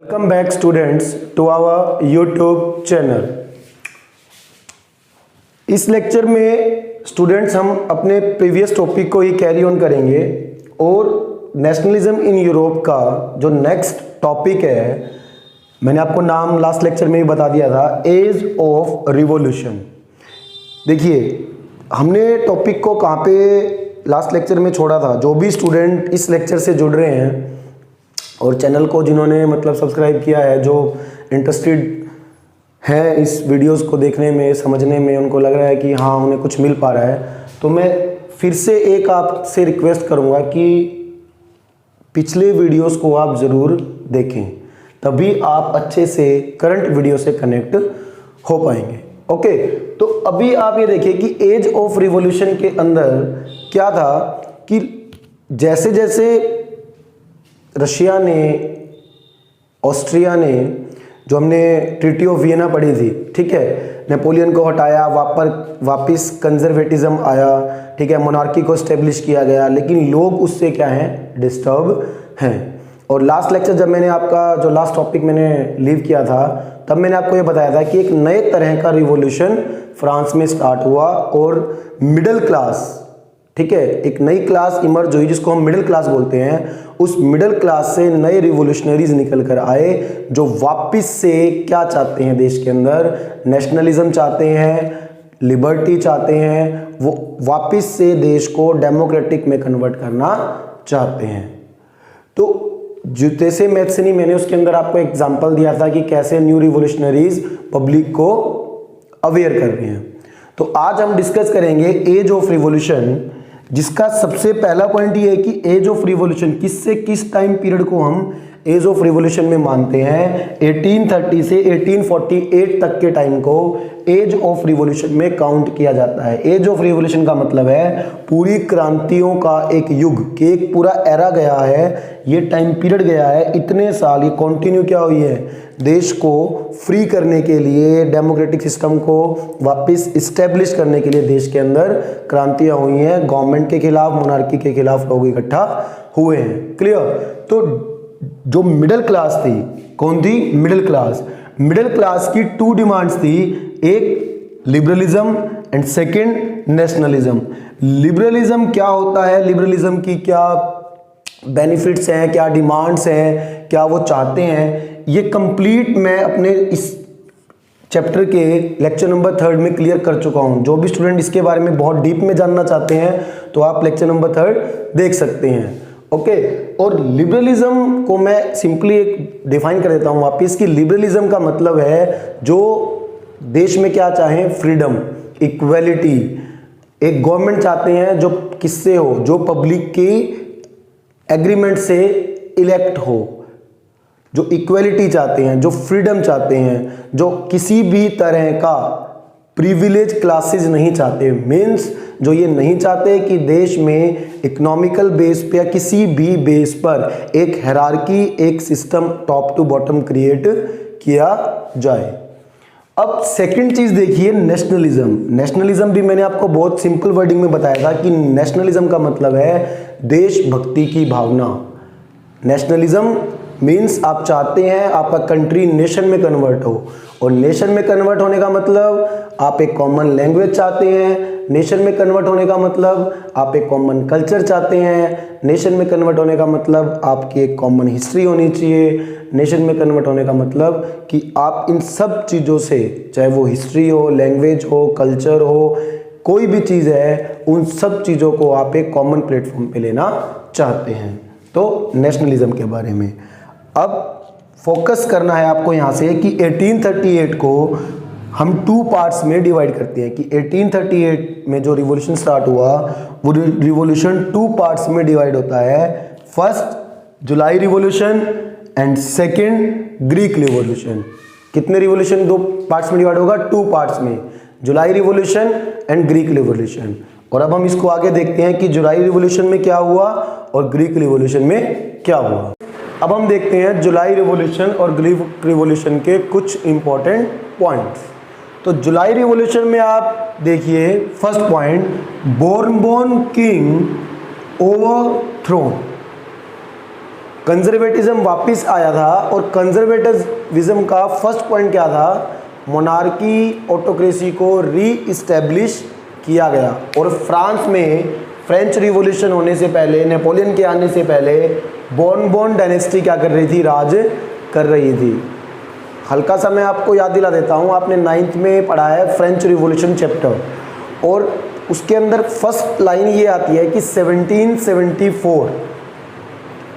Welcome back students to our YouTube channel. इस lecture में students हम अपने प्रीवियस टॉपिक को ही कैरी ऑन करेंगे और नेशनलिज्म इन यूरोप का जो नेक्स्ट टॉपिक है, मैंने आपको नाम लास्ट लेक्चर में ही बता दिया था, एज ऑफ रिवॉल्यूशन। देखिए, हमने टॉपिक को कहाँ पे लास्ट लेक्चर में छोड़ा था। जो भी स्टूडेंट इस लेक्चर से जुड़ रहे हैं और चैनल को जिन्होंने मतलब सब्सक्राइब किया है, जो इंटरेस्टेड हैं इस वीडियोस को देखने में, समझने में, उनको लग रहा है कि हाँ उन्हें कुछ मिल पा रहा है, तो मैं फिर से एक आपसे रिक्वेस्ट करूँगा कि पिछले वीडियोस को आप ज़रूर देखें, तभी आप अच्छे से करंट वीडियो से कनेक्ट हो पाएंगे। ओके, तो अभी आप ये देखिए कि एज ऑफ रिवॉल्यूशन के अंदर क्या था कि जैसे जैसे रशिया ने, ऑस्ट्रिया ने, जो हमने ट्रीटी ऑफ वियना पढ़ी थी, ठीक है, नेपोलियन को हटाया, वापस कंजर्वेटिज्म आया, ठीक है, मोनार्की को स्टेब्लिश किया गया, लेकिन लोग उससे क्या हैं, डिस्टर्ब हैं। और लास्ट लेक्चर जब मैंने आपका जो लास्ट टॉपिक मैंने लीव किया था, तब मैंने आपको ये बताया था कि एक नए तरह का रिवॉल्यूशन फ्रांस में स्टार्ट हुआ और मिडिल क्लास, ठीक है, एक नई क्लास इमर्ज हुई जिसको हम मिडिल क्लास बोलते हैं। उस मिडिल क्लास से नए रिवोल्यूशनरीज निकल कर आए जो वापस से क्या चाहते हैं, देश के अंदर नेशनलिज्म चाहते हैं, लिबर्टी चाहते हैं, वो वापस से देश को डेमोक्रेटिक में कन्वर्ट करना चाहते हैं। तो जैसे मैथ्सनी मैंने उसके अंदर आपको एग्जांपल दिया था कि कैसे न्यू रिवोल्यूशनरीज पब्लिक को अवेयर कर रहे हैं। तो आज हम डिस्कस करेंगे एज ऑफ रिवॉल्यूशन, जिसका सबसे पहला पॉइंट ये है कि एज ऑफ रिवॉल्यूशन किससे किस टाइम पीरियड को हम एज ऑफ रिवॉल्यूशन में मानते हैं। 1830 से 1848 तक के टाइम को एज ऑफ रिवॉल्यूशन में काउंट किया जाता है। एज ऑफ रिवॉल्यूशन का मतलब है पूरी क्रांतियों का एक युग, कि एक पूरा एरा गया है, ये टाइम पीरियड गया है, इतने साल ये कंटिन्यू क्या हुई है, देश को फ्री करने के लिए, डेमोक्रेटिक सिस्टम को वापस इस्टेब्लिश करने के लिए देश के अंदर क्रांतियां हुई हैं, गवर्नमेंट के खिलाफ, मोनार्की के खिलाफ लोग इकट्ठा हुए हैं। क्लियर? तो जो मिडिल क्लास थी, कौन थी? Middle class. मिडिल क्लास की टू डिमांड्स थी, एक liberalism and second nationalism. Liberalism क्या होता है, लिबरलिज्म की क्या बेनिफिट्स हैं, क्या डिमांड्स हैं, क्या वो चाहते हैं, ये कंप्लीट मैं अपने इस चैप्टर के लेक्चर नंबर 3 में क्लियर कर चुका हूं। जो भी स्टूडेंट इसके बारे में बहुत डीप में जानना चाहते हैं तो आप लेक्चर नंबर 3 देख सकते हैं। ओके, और लिबरलिज्म को मैं सिंपली एक डिफाइन कर देता हूं वापिस कि लिबरलिज्म का मतलब है जो देश में क्या चाहें, फ्रीडम, इक्वलिटी। एक गवर्नमेंट चाहते हैं जो किससे हो, जो पब्लिक की एग्रीमेंट से इलेक्ट हो, जो इक्वलिटी चाहते हैं, जो फ्रीडम चाहते हैं, जो किसी भी तरह का प्रिविलेज क्लासेस नहीं चाहते। मीन्स जो ये नहीं चाहते कि देश में इकोनॉमिकल बेस पे या किसी भी बेस पर एक हायरार्की, एक system top to bottom create किया जाए। अब सेकंड चीज देखिए, नेशनलिज्म। नेशनलिज्म भी मैंने आपको बहुत सिंपल वर्डिंग में बताया था कि नेशनलिज्म का मतलब है देशभक्ति की भावना। नेशनलिज्म मीन्स आप चाहते हैं आपका कंट्री नेशन में कन्वर्ट हो, और नेशन में कन्वर्ट होने का मतलब आप एक कॉमन लैंग्वेज चाहते हैं, नेशन में कन्वर्ट होने का मतलब आप एक कॉमन कल्चर चाहते हैं, नेशन में कन्वर्ट होने का मतलब आपकी एक कॉमन हिस्ट्री होनी चाहिए, नेशन में कन्वर्ट होने का मतलब कि आप इन सब चीज़ों से, चाहे वो हिस्ट्री हो, लैंग्वेज हो, कल्चर हो, कोई भी चीज़ है, उन सब चीज़ों को आप एक कॉमन प्लेटफॉर्म पे लेना चाहते हैं। तो नेशनलिज्म के बारे में अब फोकस करना है आपको यहाँ से कि 1838 को हम 2 पार्ट्स में डिवाइड करते हैं कि 1838 में जो रिवॉल्यूशन स्टार्ट हुआ वो रिवॉल्यूशन 2 पार्ट्स में डिवाइड होता है। First July revolution and second Greek revolution. कितने रिवॉल्यूशन 2 पार्ट्स में डिवाइड होगा? 2 पार्ट्स में, जुलाई रिवॉल्यूशन एंड ग्रीक रिवॉल्यूशन। और अब हम इसको आगे देखते हैं कि जुलाई रिवॉल्यूशन में क्या हुआ और ग्रीक रिवॉल्यूशन में क्या हुआ। अब हम देखते हैं जुलाई रिवॉल्यूशन और ग्रीक रिवॉल्यूशन के कुछ इंपॉर्टेंट पॉइंट्स। तो जुलाई रिवॉल्यूशन में आप देखिए, first point, Bourbon king overthrown. Conservatism वापस आया था, और कंजर्वेटिज्म का फर्स्ट पॉइंट क्या था? मोनार्की ऑटोक्रेसी को री इस्टेब्लिश किया गया। और फ्रांस में फ्रेंच रिवॉल्यूशन होने से पहले, नेपोलियन के आने से पहले बोर्बन डायनेस्टी क्या कर रही थी? राज कर रही थी। हल्का सा मैं आपको याद दिला देता हूँ, आपने 9th में पढ़ा है फ्रेंच रिवॉल्यूशन चैप्टर, और उसके अंदर फर्स्ट लाइन ये आती है कि 1774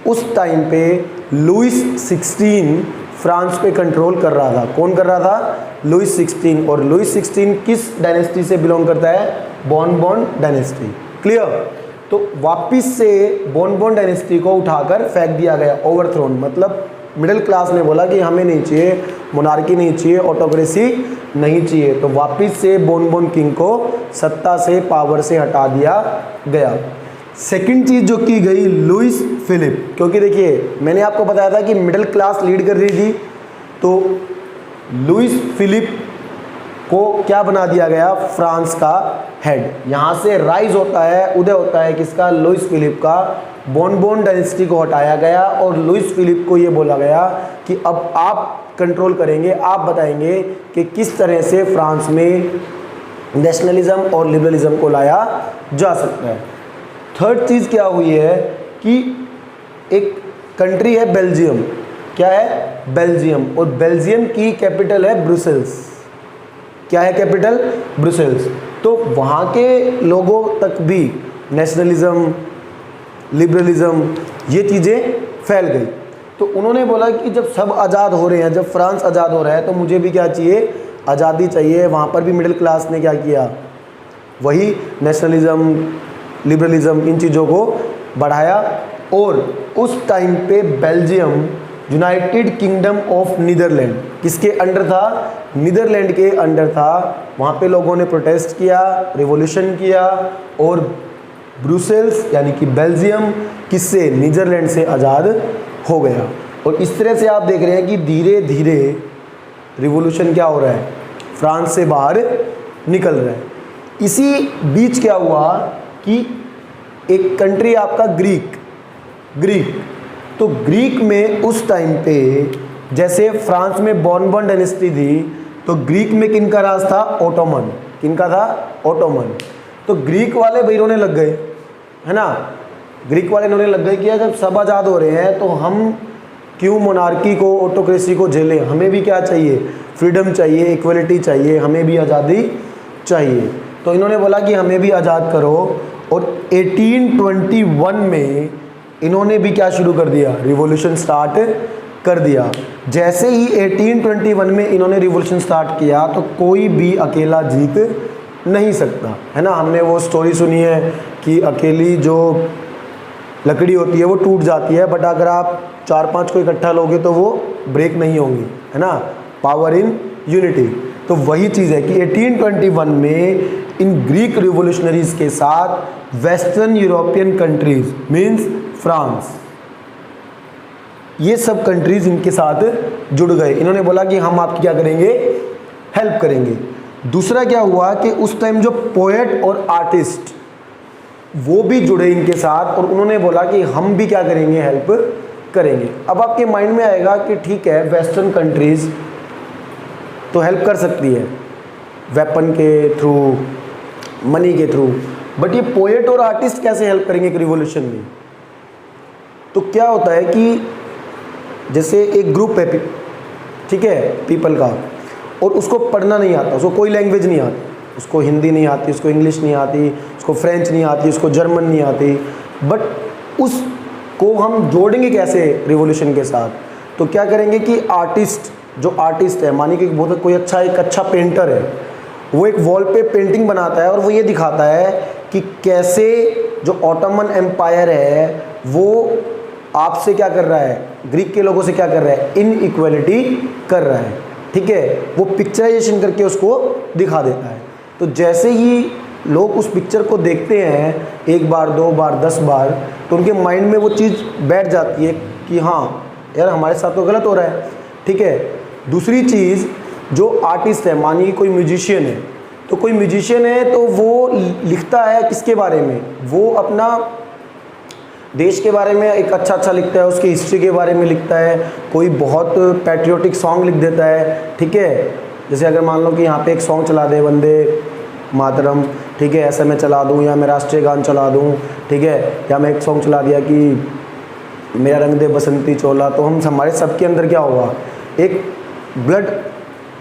उस टाइम पे लुइस 16 फ्रांस पे कंट्रोल कर रहा था। कौन कर रहा था? लुइस 16। और लुइस 16 किस डायनेस्टी से बिलोंग करता है? Bourbon dynasty. क्लियर? तो वापिस से बोर्बन डायनेस्टी को उठाकर फेंक दिया गया, ओवरथ्रोन। मतलब मिडिल क्लास ने बोला कि हमें नहीं चाहिए, मोनार्की नहीं चाहिए, ऑटोक्रेसी नहीं चाहिए, तो वापिस से बोर्बन किंग को सत्ता से, पावर से हटा दिया गया। सेकंड चीज़ जो की गई, लुइस फिलिप, क्योंकि देखिए मैंने आपको बताया था कि मिडिल क्लास लीड कर रही थी, तो लुइस फिलिप को क्या बना दिया गया? फ्रांस का हेड। यहाँ से राइज होता है, उदय होता है किसका? लुइस फिलिप का। बोर्बन डायनेस्टी को हटाया गया और लुइस फिलिप को ये बोला गया कि अब आप कंट्रोल करेंगे, आप बताएंगे कि किस तरह से फ्रांस में नेशनलिज्म और लिबरलिज्म को लाया जा सकता है। थर्ड चीज़ क्या हुई है कि एक कंट्री है बेल्जियम। क्या है? बेल्जियम। और बेल्जियम की कैपिटल है ब्रुसेल्स। क्या है कैपिटल? ब्रुसेल्स। तो वहाँ के लोगों तक भी नेशनलिज्म, लिबरलिज्म, ये चीज़ें फैल गई। तो उन्होंने बोला कि जब सब आज़ाद हो रहे हैं, जब फ्रांस आज़ाद हो रहा है, तो मुझे भी क्या चाहिए? आज़ादी चाहिए। वहाँ पर भी मिडिल क्लास ने क्या किया? वही नेशनलिज्म, लिबरलिज्म, इन चीज़ों को बढ़ाया। और उस टाइम पे Belgium United Kingdom of Netherland किसके अंडर था? नीदरलैंड के अंडर था। वहाँ पे लोगों ने प्रोटेस्ट किया, रिवॉल्यूशन किया, और ब्रुसेल्स यानी कि बेल्जियम किससे? नीदरलैंड से आज़ाद हो गया। और इस तरह से आप देख रहे हैं कि धीरे धीरे रिवॉल्यूशन क्या हो रहा है? फ्रांस से बाहर निकल रहा है। इसी बीच क्या हुआ कि एक कंट्री आपका ग्रीक, तो ग्रीक में उस टाइम पे जैसे फ्रांस में बोर्बन डायनेस्टी थी, तो ग्रीक में किनका राज था? ओटोमन। किनका था? ओटोमन। तो ग्रीक वाले भाई रोने लग गए, है ना? ग्रीक वाले रोने लग गए कि जब सब आज़ाद हो रहे हैं तो हम क्यों मोनार्की को, ऑटोक्रेसी को झेलें? हमें भी क्या चाहिए? फ्रीडम चाहिए, इक्वलिटी चाहिए, हमें भी आज़ादी चाहिए। तो इन्होंने बोला कि हमें भी आज़ाद करो। और 1821 में इन्होंने भी क्या शुरू कर दिया? रिवॉल्यूशन स्टार्ट कर दिया। जैसे ही 1821 में इन्होंने रिवॉल्यूशन स्टार्ट किया, तो कोई भी अकेला जीत नहीं सकता, है ना? हमने वो स्टोरी सुनी है कि अकेली जो लकड़ी होती है वो टूट जाती है, बट अगर आप 4-5 को इकट्ठा लोगे तो वो ब्रेक नहीं होंगी, है ना? Power in unity. तो वही चीज़ है कि 1821 में इन ग्रीक रिवोल्यूशनरीज के साथ western European countries means France, ये सब कंट्रीज इनके साथ जुड़ गए। इन्होंने बोला कि हम आपकी क्या करेंगे? हेल्प करेंगे। दूसरा क्या हुआ कि उस टाइम जो पोएट और आर्टिस्ट वो भी जुड़े इनके साथ, और उन्होंने बोला कि हम भी क्या करेंगे? हेल्प करेंगे। अब आपके माइंड में आएगा कि ठीक है, वेस्टर्न कंट्रीज तो हेल्प कर सकती है वेपन के थ्रू, मनी के थ्रू, बट ये पोएट और आर्टिस्ट कैसे हेल्प करेंगे एक रिवॉल्यूशन में? तो क्या होता है कि जैसे एक ग्रुप है, ठीक है, पीपल का, और उसको पढ़ना नहीं आता, उसको कोई लैंग्वेज नहीं आती, उसको हिंदी नहीं आती, उसको इंग्लिश नहीं आती, उसको फ्रेंच नहीं आती, उसको जर्मन नहीं आती, बट उसको हम जोड़ेंगे कैसे रिवॉल्यूशन के साथ? तो क्या करेंगे कि आर्टिस्ट, जो आर्टिस्ट है, मानिए कि बहुत कोई एक अच्छा पेंटर है, वो एक वॉल पे पेंटिंग बनाता है और वो ये दिखाता है कि कैसे जो ऑटोमन एम्पायर है वो आपसे क्या कर रहा है, ग्रीक के लोगों से क्या कर रहा है? इनइक्वालिटी कर रहा है, ठीक है? वो पिक्चराइजेशन करके उसको दिखा देता है। तो जैसे ही लोग उस पिक्चर को देखते हैं 1 बार 2 बार 10 बार, तो उनके माइंड में वो चीज़ बैठ जाती है कि हाँ यार, हमारे साथ तो गलत हो रहा है, ठीक है? दूसरी चीज़, जो आर्टिस्ट है, मानिए कोई म्यूजिशियन है, तो कोई म्यूजिशियन है तो वो लिखता है किसके बारे में? वो अपना देश के बारे में एक अच्छा लिखता है, उसकी हिस्ट्री के बारे में लिखता है, कोई बहुत पैट्रियोटिक सॉन्ग लिख देता है, ठीक है। जैसे अगर मान लो कि यहाँ पे एक सॉन्ग चला दे वंदे मातरम, ठीक है, ऐसा मैं चला दूँ, या मैं राष्ट्रीय गान चला दूँ, ठीक है, या मैं एक सॉन्ग चला दिया कि मेरा रंग दे बसंती चोला, तो हम हमारे सबके अंदर क्या होगा, एक ब्लड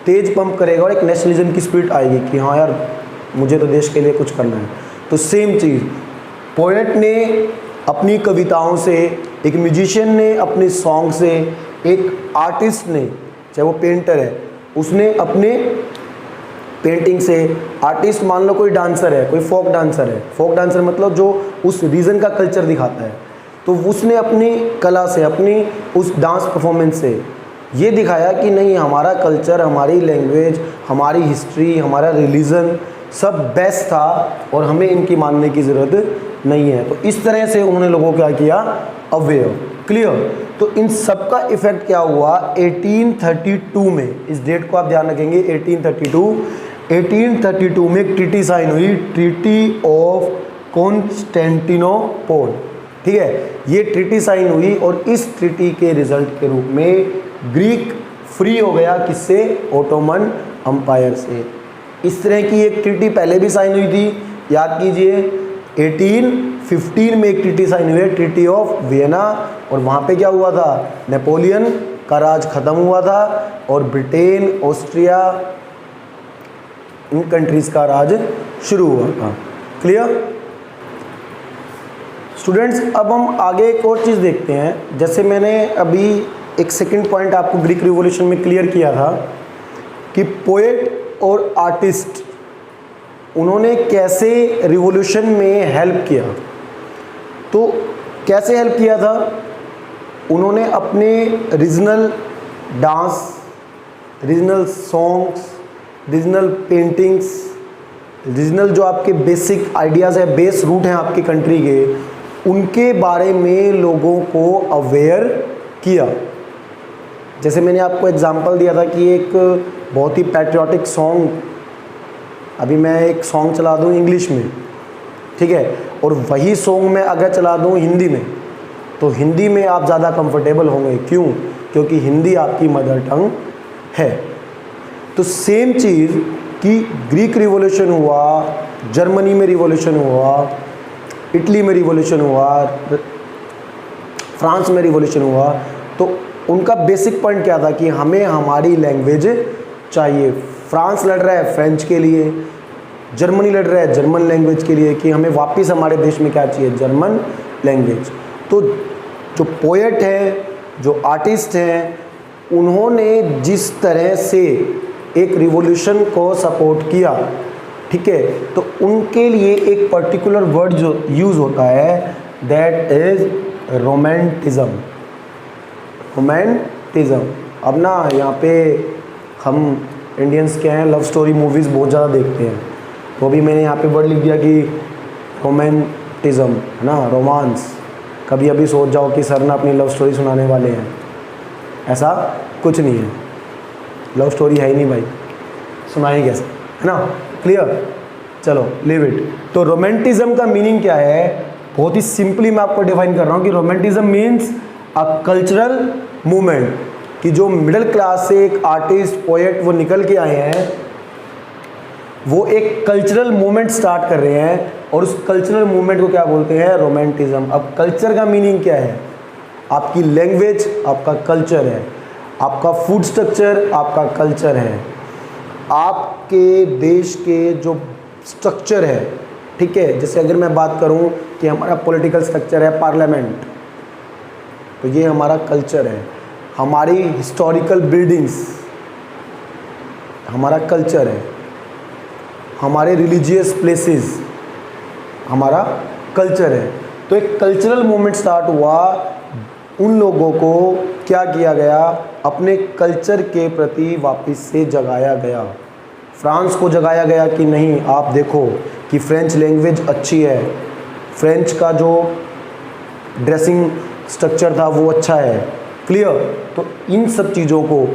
तेज पंप करेगा और एक नेशनलिज्म की स्पिरिट आएगी कि हाँ यार मुझे तो देश के लिए कुछ करना है। तो सेम चीज़ पोएट ने अपनी कविताओं से, एक म्यूजिशियन ने अपने सॉन्ग से, एक आर्टिस्ट ने, चाहे वो पेंटर है, उसने अपने पेंटिंग से, आर्टिस्ट मान लो कोई डांसर है, कोई फोक डांसर है, फोक डांसर मतलब जो उस रीजन का कल्चर दिखाता है, तो उसने अपनी कला से, अपनी उस डांस परफॉर्मेंस से ये दिखाया कि नहीं, हमारा कल्चर, हमारी लैंग्वेज, हमारी हिस्ट्री, हमारा रिलीजन सब बेस्ट था और हमें इनकी मानने की ज़रूरत नहीं है। तो इस तरह से उन्होंने लोगों को क्या किया, अवेयर, क्लियर। तो इन सब का इफेक्ट क्या हुआ 1832 में, इस डेट को आप ध्यान रखेंगे 1832 में एक ट्रीटी साइन हुई, ट्रीटी ऑफ कॉन्स्टेंटिनोपल, ठीक है। ये ट्रीटी साइन हुई और इस ट्रीटी के रिजल्ट के रूप में ग्रीक फ्री हो गया, किससे, ओटोमन अंपायर से। इस तरह की एक ट्रीटी पहले भी साइन हुई थी, याद कीजिए 1815 में एक ट्रीटी साइन हुई है, ट्रीटी ऑफ वियना, और वहाँ पे क्या हुआ था, नेपोलियन का राज खत्म हुआ था और ब्रिटेन, ऑस्ट्रिया, इन कंट्रीज़ का राज शुरू हुआ था, क्लियर स्टूडेंट्स। अब हम आगे एक और चीज़ देखते हैं। जैसे मैंने अभी एक सेकंड पॉइंट आपको ग्रीक रिवॉल्यूशन में क्लियर किया था कि पोएट और आर्टिस्ट उन्होंने कैसे रिवॉल्यूशन में हेल्प किया। तो कैसे हेल्प किया था, उन्होंने अपने regional dance, regional songs, regional paintings, regional जो आपके बेसिक आइडियाज़ है, बेस रूट हैं आपकी कंट्री के, उनके बारे में लोगों को अवेयर किया। जैसे मैंने आपको एग्जांपल दिया था कि एक बहुत ही पैट्रियोटिक सॉन्ग, अभी मैं एक सॉन्ग चला दूं इंग्लिश में, ठीक है, और वही सॉन्ग मैं अगर चला दूं हिंदी में, तो हिंदी में आप ज़्यादा कंफर्टेबल होंगे। क्यों? क्योंकि हिंदी आपकी मदर टंग है। तो सेम चीज़ कि ग्रीक रिवॉल्यूशन हुआ, जर्मनी में रिवॉल्यूशन हुआ, इटली में रिवॉल्यूशन हुआ, फ्रांस में रिवॉल्यूशन हुआ, तो उनका बेसिक पॉइंट क्या था कि हमें हमारी लैंग्वेज चाहिए। फ्रांस लड़ रहा है फ्रेंच के लिए, जर्मनी लड़ रहा है जर्मन लैंग्वेज के लिए, कि हमें वापस हमारे देश में क्या चाहिए, जर्मन लैंग्वेज। तो जो पोएट हैं, जो आर्टिस्ट हैं, उन्होंने जिस तरह से एक रिवॉल्यूशन को सपोर्ट किया, ठीक है, तो उनके लिए एक पर्टिकुलर वर्ड जो यूज़ होता है, दैट इज़ रोमांटिज़म। रोमांटिज़म। अब ना यहाँ पे हम इंडियंस क्या हैं, लव स्टोरी मूवीज़ बहुत ज़्यादा देखते हैं, तो अभी मैंने यहाँ पे वर्ड लिख दिया कि रोमांटिज़म, है ना, रोमांस। कभी अभी सोच जाओ कि सर ना अपनी लव स्टोरी सुनाने वाले हैं, ऐसा कुछ नहीं है, लव स्टोरी है ही नहीं भाई, सुनाए कैसे, है ना, क्लियर। चलो लीव इट। तो रोमांटिज़म का मीनिंग क्या है, बहुत ही सिंपली मैं आपको डिफाइन कर रहा हूँ कि रोमांटिज़म मीन्स अ कल्चरल मूवमेंट, कि जो मिडिल क्लास से एक आर्टिस्ट, पोएट वो निकल के आए हैं, वो एक कल्चरल मूवमेंट स्टार्ट कर रहे हैं, और उस कल्चरल मूवमेंट को क्या बोलते हैं, रोमांटिज़म। अब कल्चर का मीनिंग क्या है, आपकी लैंग्वेज आपका कल्चर है, आपका फूड स्ट्रक्चर आपका कल्चर है, आपके देश के जो स्ट्रक्चर है, ठीक है। जैसे अगर मैं बात करूं कि हमारा पॉलिटिकल स्ट्रक्चर है पार्लियामेंट, तो ये हमारा कल्चर है। हमारी हिस्टोरिकल बिल्डिंग्स हमारा कल्चर है, हमारे रिलीजियस प्लेसेस हमारा कल्चर है। तो एक कल्चरल मूवमेंट स्टार्ट हुआ, उन लोगों को क्या किया गया, अपने कल्चर के प्रति वापस से जगाया गया। फ्रांस को जगाया गया कि नहीं, आप देखो कि फ्रेंच लैंग्वेज अच्छी है, फ्रेंच का जो ड्रेसिंग स्ट्रक्चर था वो अच्छा है, क्लियर। तो इन सब चीज़ों को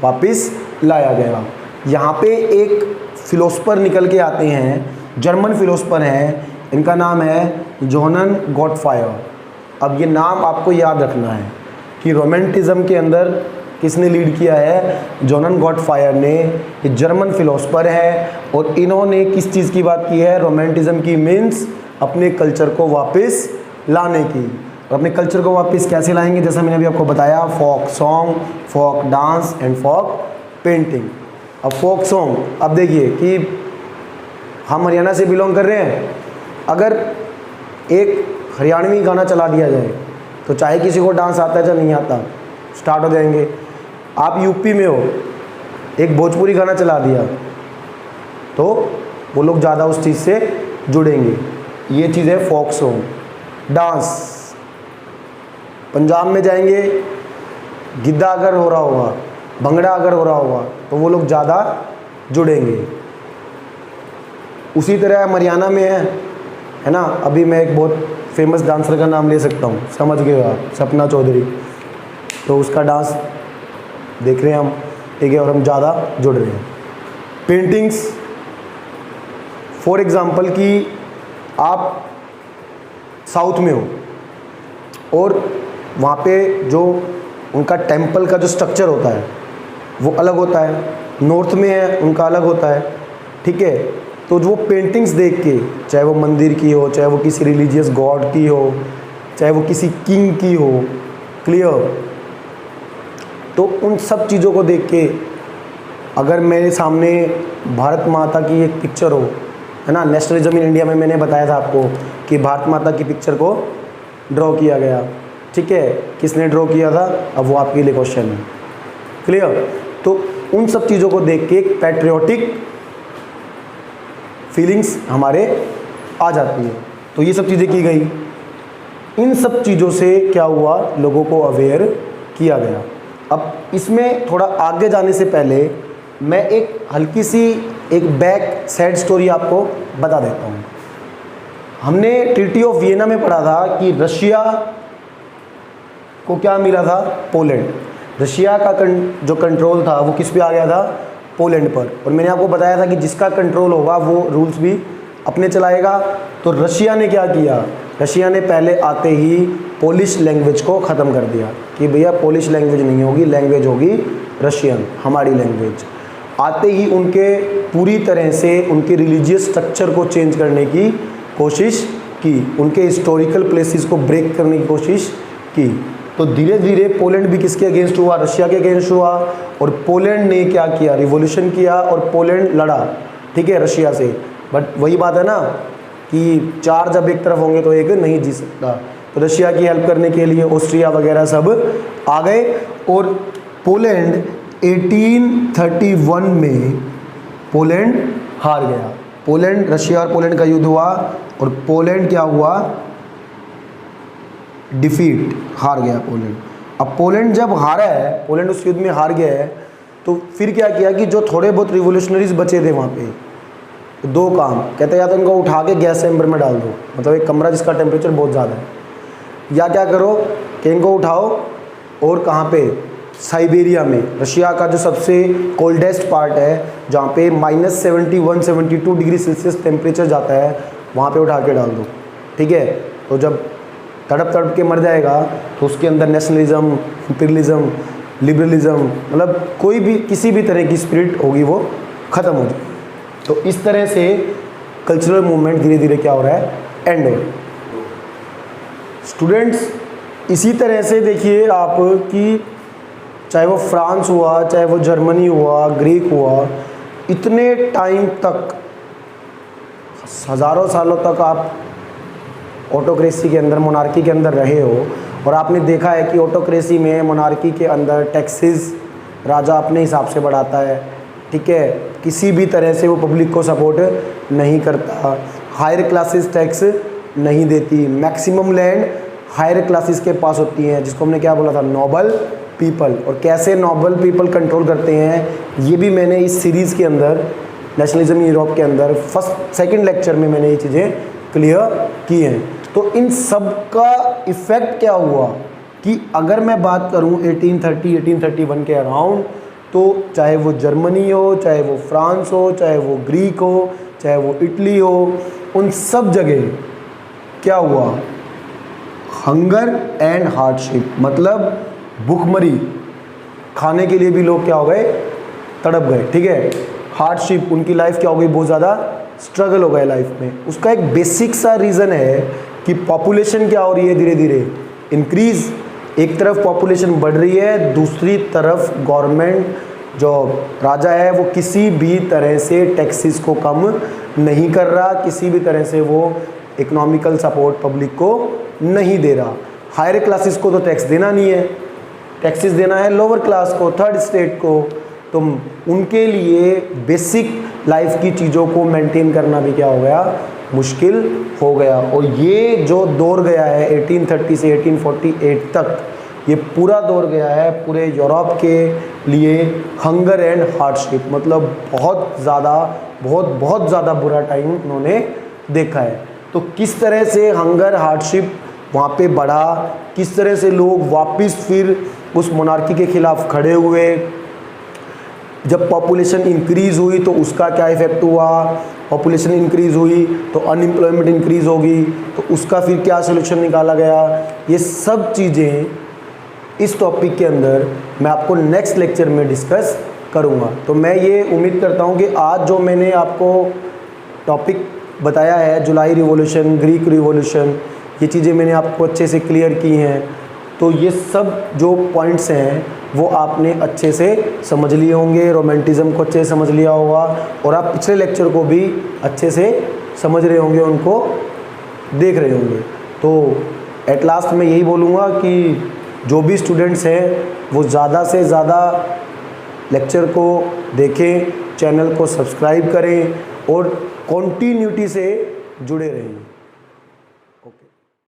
वापस लाया गया। यहाँ पे एक फिलोसफर निकल के आते हैं, जर्मन फिलोसफर हैं, इनका नाम है जोहन गॉटफ्रायर। अब ये नाम आपको याद रखना है कि रोमांटिज्म के अंदर किसने लीड किया है, जॉन गॉटफायर ने। ये जर्मन फिलोसफर है और इन्होंने किस चीज़ की बात की है, रोमांटिज्म की, मीन्स अपने कल्चर को वापस लाने की। और अपने कल्चर को वापस कैसे लाएंगे, जैसा मैंने अभी आपको बताया, folk song, folk dance and folk painting. अब फोक सॉन्ग, अब देखिए कि हम हरियाणा से बिलोंग कर रहे हैं, अगर एक हरियाणवी गाना चला दिया जाए तो चाहे किसी को डांस आता है चाहे नहीं आता, स्टार्ट हो जाएंगे। आप यूपी में हो, एक भोजपुरी गाना चला दिया तो वो लोग ज़्यादा उस चीज़ से जुड़ेंगे। ये चीज़ है फोक सॉन्ग। डांस, पंजाब में जाएंगे, गिद्धा अगर हो रहा होगा, भंगड़ा अगर हो रहा होगा तो वो लोग ज़्यादा जुड़ेंगे। उसी तरह हरियाणा में है ना, अभी मैं एक बहुत फेमस डांसर का नाम ले सकता हूँ, समझ गए आप, सपना चौधरी। तो उसका डांस देख रहे हैं हम, ठीक है, और हम ज़्यादा जुड़ रहे हैं। पेंटिंग्स, फॉर एग्ज़ाम्पल कि आप साउथ में हो और वहाँ पे जो उनका टेम्पल का जो स्ट्रक्चर होता है वो अलग होता है, नॉर्थ में है उनका अलग होता है, ठीक है। तो जो पेंटिंग्स देख के, चाहे वो मंदिर की हो, चाहे वो किसी रिलीजियस गॉड की हो, चाहे वो किसी किंग की हो, क्लियर, तो उन सब चीज़ों को देख के अगर मेरे सामने भारत माता की एक पिक्चर हो, है ना, नेशनलिज्म इन इंडिया में मैंने बताया था आपको कि भारत माता की पिक्चर को ड्रॉ किया गया, ठीक है, किसने ड्रॉ किया था, अब वो आपके लिए क्वेश्चन है, क्लियर। तो उन सब चीज़ों को देख के एक पैट्रियोटिक फीलिंग्स हमारे आ जाती है। तो ये सब चीज़ें की गई, इन सब चीज़ों से क्या हुआ, लोगों को अवेयर किया गया। अब इसमें थोड़ा आगे जाने से पहले मैं एक हल्की सी एक बैक सैड स्टोरी आपको बता देता हूँ। हमने ट्रीटी ऑफ वियना में पढ़ा था कि रशिया को क्या मिला था, पोलैंड। रशिया का जो कंट्रोल था वो किस पे आ गया था, पोलैंड पर। और मैंने आपको बताया था कि जिसका कंट्रोल होगा वो रूल्स भी अपने चलाएगा। तो रशिया ने क्या किया, रशिया ने पहले आते ही पोलिश लैंग्वेज को ख़त्म कर दिया कि भैया पोलिश लैंग्वेज नहीं होगी, लैंग्वेज होगी रशियन, हमारी लैंग्वेज। आते ही उनके पूरी तरह से उनके रिलीजियस स्ट्रक्चर को चेंज करने की कोशिश की, उनके हिस्टोरिकल प्लेसेस को ब्रेक करने की कोशिश की। तो धीरे धीरे पोलैंड भी किसके अगेंस्ट हुआ, रशिया के अगेंस्ट हुआ। और पोलैंड ने क्या किया, रिवॉल्यूशन किया और पोलैंड लड़ा, ठीक है, रशिया से। बट वही बात है ना कि चार जब एक तरफ होंगे तो एक नहीं जीत सकता। तो रशिया की हेल्प करने के लिए ऑस्ट्रिया वगैरह सब आ गए और पोलैंड 1831 में पोलैंड हार गया। पोलैंड, रशिया और पोलैंड का युद्ध हुआ और पोलैंड क्या हुआ, डिफीट, हार गया पोलैंड। अब पोलैंड जब हारा है, पोलैंड उस युद्ध में हार गया है, तो फिर क्या किया कि जो थोड़े बहुत रिवोल्यूशनरीज बचे थे वहाँ पे, तो दो काम कहते हैं, या तो इनको उठा के गैस चैम्बर में डाल दो, मतलब एक कमरा जिसका टेम्परेचर बहुत ज़्यादा है, या क्या करो कि इनको उठाओ और कहाँ पे, साइबेरिया में, रशिया का जो सबसे कोल्डेस्ट पार्ट है जहाँ पे -71-72 डिग्री सेल्सियस टेम्परेचर जाता है, वहाँ पे उठा के डाल दो, ठीक है। तो जब तड़प तड़प के मर जाएगा तो उसके अंदर नेशनलिज्म, इंपीरियलिज्म, लिबरलिज्म, मतलब कोई भी किसी भी तरह की स्पिरिट होगी वो ख़त्म हो जाएगी। तो इस तरह से कल्चरल मूवमेंट धीरे धीरे क्या हो रहा है, एंड हो। स्टूडेंट्स, इसी तरह से देखिए आप कि चाहे वो फ्रांस हुआ, चाहे वो जर्मनी हुआ, ग्रीक हुआ, इतने टाइम तक, हज़ारों सालों तक आप ऑटोक्रेसी के अंदर, मोनार्की के अंदर रहे हो। और आपने देखा है कि ऑटोक्रेसी में, मोनार्की के अंदर टैक्सेस राजा अपने हिसाब से बढ़ाता है, ठीक है, किसी भी तरह से वो पब्लिक को सपोर्ट नहीं करता। हायर क्लासेस टैक्स नहीं देती, मैक्सिमम लैंड हायर क्लासेस के पास होती हैं, जिसको हमने क्या बोला था, नोबल पीपल। और कैसे नोबल पीपल कंट्रोल करते हैं ये भी मैंने इस सीरीज़ के अंदर, नेशनलिज्म इन यूरोप के अंदर सेकंड लेक्चर में मैंने ये चीज़ें क्लियर की हैं। तो इन सब का इफ़ेक्ट क्या हुआ कि अगर मैं बात करूं 1831 के अराउंड, तो चाहे वो जर्मनी हो, चाहे वो फ्रांस हो, चाहे वो ग्रीक हो, चाहे वो इटली हो, उन सब जगह क्या हुआ, हंगर एंड हार्डशिप मतलब भूखमरी, खाने के लिए भी लोग क्या हो गए, तड़प गए, ठीक है। हार्डशिप, उनकी लाइफ क्या हो गई, बहुत ज़्यादा स्ट्रगल हो गया लाइफ में। उसका एक बेसिक सा रीज़न है कि पॉपुलेशन क्या हो रही है, धीरे धीरे इंक्रीज़। एक तरफ पॉपुलेशन बढ़ रही है, दूसरी तरफ गवर्नमेंट जो राजा है वो किसी भी तरह से टैक्सेस को कम नहीं कर रहा, किसी भी तरह से वो इकोनॉमिकल सपोर्ट पब्लिक को नहीं दे रहा। हायर क्लासेस को तो टैक्स देना नहीं है, टैक्सेस देना है लोअर क्लास को, थर्ड स्टेट को। तो उनके लिए बेसिक लाइफ की चीज़ों को मेंटेन करना भी क्या हो गया, मुश्किल हो गया। और ये जो दौर गया है 1830 से 1848 तक, ये पूरा दौर गया है पूरे यूरोप के लिए हंगर एंड हार्डशिप, मतलब बहुत ज़्यादा बुरा टाइम उन्होंने देखा है। तो किस तरह से हंगर हार्डशिप वहाँ पे बढ़ा, किस तरह से लोग वापस फिर उस मोनार्की के खिलाफ खड़े हुए, जब पॉपुलेशन इंक्रीज़ हुई तो उसका क्या इफ़ेक्ट हुआ, पॉपुलेशन इंक्रीज़ हुई तो अनएम्प्लॉयमेंट इंक्रीज़ होगी, तो उसका फिर क्या सोल्यूशन निकाला गया, ये सब चीज़ें इस टॉपिक के अंदर मैं आपको नेक्स्ट लेक्चर में डिस्कस करूँगा। तो मैं ये उम्मीद करता हूँ कि आज जो मैंने आपको टॉपिक बताया है, जुलाई रिवॉल्यूशन, ग्रीक रिवॉल्यूशन, ये चीज़ें मैंने आपको अच्छे से क्लियर की हैं। तो ये सब जो पॉइंट्स हैं वो आपने अच्छे से समझ लिए होंगे, रोमांटिज़म को अच्छे से समझ लिया होगा, और आप पिछले लेक्चर को भी अच्छे से समझ रहे होंगे, उनको देख रहे होंगे। तो एट लास्ट मैं यही बोलूँगा कि जो भी स्टूडेंट्स हैं वो ज़्यादा से ज़्यादा लेक्चर को देखें, चैनल को सब्सक्राइब करें और कॉन्टीन्यूटी से जुड़े रहें।